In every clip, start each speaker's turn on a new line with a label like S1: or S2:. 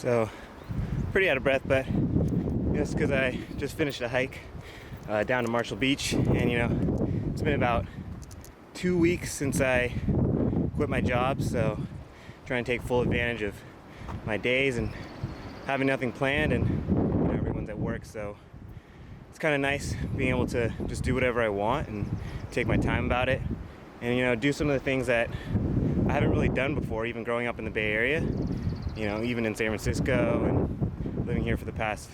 S1: So pretty out of breath, but just because I just finished a hike down to Marshall Beach, and it's been about 2 weeks since I quit my job, so trying to take full advantage of my days and having nothing planned, and everyone's at work, so it's kind of nice being able to just do whatever I want and take my time about it, and do some of the things that I haven't really done before, even growing up in the Bay Area, even in San Francisco and living here for the past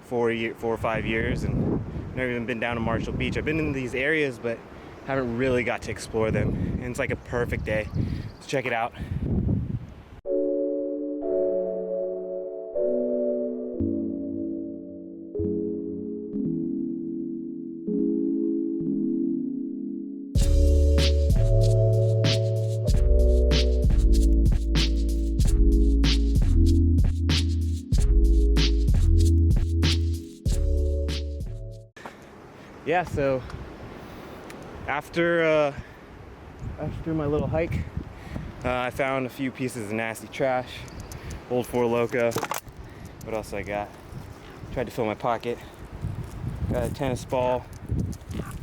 S1: 4 or 5 years, and never even been down to Marshall Beach. I've been in these areas, but haven't really got to explore them, and it's like a perfect day to check it out. Yeah, so after my little hike, I found a few pieces of nasty trash, old Four Loko. What else I got? Tried to fill my pocket. Got a tennis ball,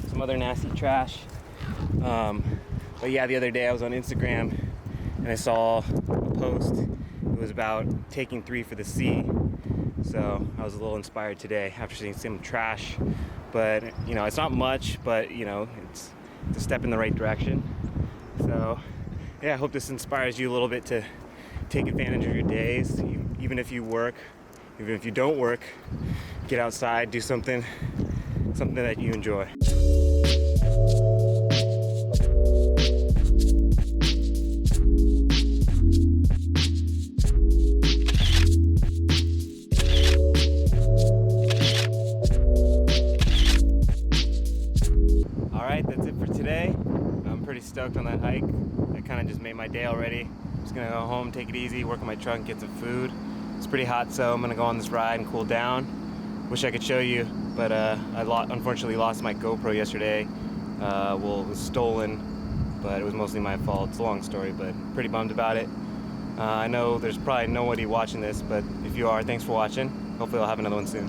S1: some other nasty trash. But yeah, the other day I was on Instagram and I saw a post. It was about taking 3 for the sea. So I was a little inspired today after seeing some trash. But it's not much, but it's a step in the right direction. So yeah, I hope this inspires you a little bit to take advantage of your days, even if you work, even if you don't work. Get outside, do something that you enjoy. That's it for today. I'm pretty stoked on that hike. It kind of just made my day already. I'm just gonna go home, take it easy, work on my truck, get some food. It's pretty hot, so I'm gonna go on this ride and cool down. Wish I could show you, but I unfortunately lost my GoPro yesterday. It was stolen, but it was mostly my fault. It's a long story, but pretty bummed about it. I know there's probably nobody watching this, but if you are, thanks for watching. Hopefully I'll have another one soon.